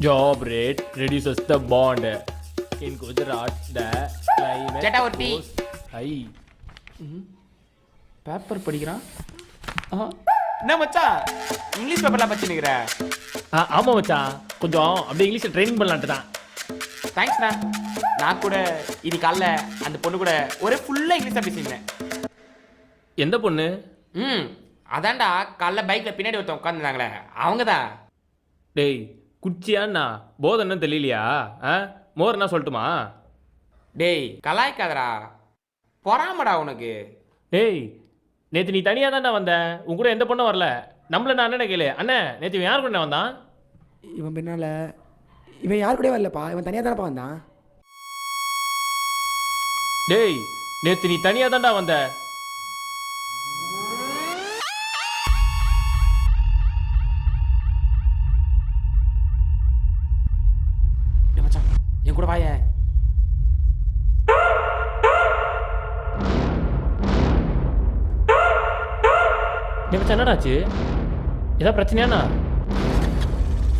Job rate reduces the bond. In Gujarat, the climate Chatterjee. goes high. Paper படிக்கிறான். என்ன மச்சான் English பேப்பர்லாம் படிச்சுன்னுக்கிற? ஆமாம் மச்சான், கொஞ்சம் அப்படியே இங்கிலீஷில் ட்ரைனிங் பண்ணலான்ட்டு தான். தேங்க்ஸ்ண்ணா. நான் கூட இது காலைல அந்த பொண்ணு கூட ஒரே ஃபுல்லாக இங்கிலீஷாக பேசியிருந்தேன். எந்த பொண்ணு? அதான்டா காலைல பைக்கில் பின்னாடி ஒருத்தன் உட்காந்துருந்தாங்களே அவங்க தான். டேய் குச்சியாண்ணா, போதன்னு தெரியலையா? மோர் என்ன சொல்லட்டுமா? டேய் கலாய்க்காதடா, பொறாமடா உனக்கு. டேய் நேற்று நீ தனியாக தான்டா வந்த, உன் கூட எந்த பொண்ணும் வரல. நம்மள நான் அண்ணனை கேளு. அண்ணே நேற்று இவன் யார் கூட வந்தான்? இவன் பின்னால் இவன் யார் கூட வரலப்பா, இவன் தனியாக தானப்பா வந்தான். டேய் நேற்று நீ தனியாக தான்டா வந்த. டேய் மச்சான் என் கூட வாயேன். டேய் மச்சான் என்னடாச்சு? ஏதாவது பிரச்சனையாண்ணா?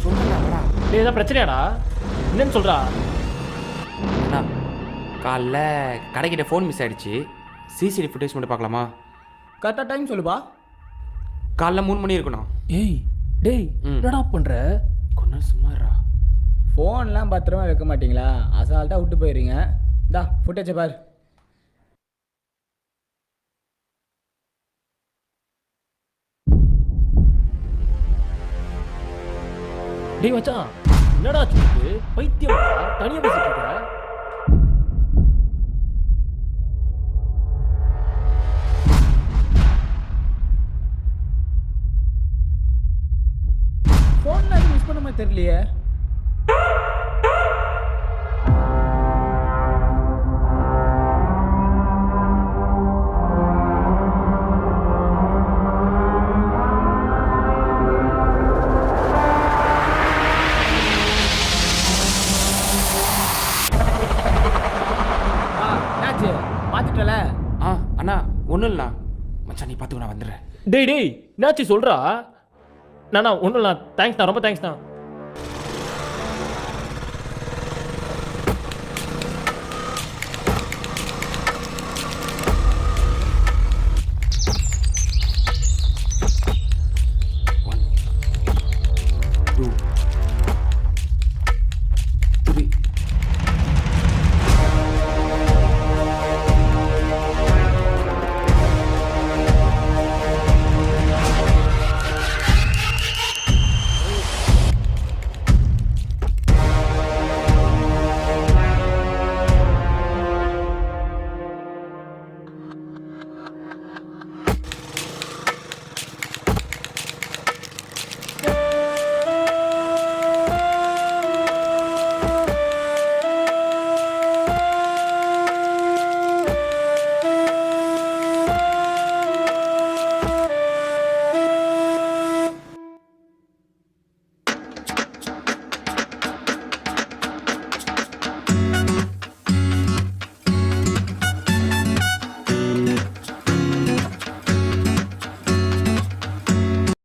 சொல்லுடா. டேய் ஏதாவது பிரச்சனையாடா? என்னன்னு சொல்கிறா? அண்ணா காலைல கடைக்கிட்ட ஃபோன் மிஸ் ஆகிடுச்சு. சிசிடிவி ஃபுட்டேஜ் மட்டும் பார்க்கலாமா? கரெக்டாக டைம் சொல்லுப்பா. காலைல 3 மணி இருக்கணும். ஏய் டேய் என்னடா பண்ணுற? கொஞ்சம் சும்மாறா. ஃபோன்லாம் பத்திரமா வைக்க மாட்டீங்களா? அசால்ட்டாக விட்டு போயிடுறீங்க. இந்தா ஃபுட்டேஜை பாரு. டேய் மச்சான் என்னடா சொல்லுது? பைத்தியம் தனியாக பேசிட்டு இருக்க? ஃபோன்லாம் மிஸ் பண்ண மாதிரி தெரியலையே. என்னாச்சு மாற்றிட்டல? அண்ணா ஒன்றும் இல்லைண்ணா. மச்சான் நீ பார்த்துக்க, நான் வந்துடுறேன். டேய் டேய் என்னாச்சு சொல்கிறா? நானா ஒன்றும் இல்லை. தேங்க்ஸ்ண்ணா, ரொம்ப தேங்க்ஸ்ண்ணா.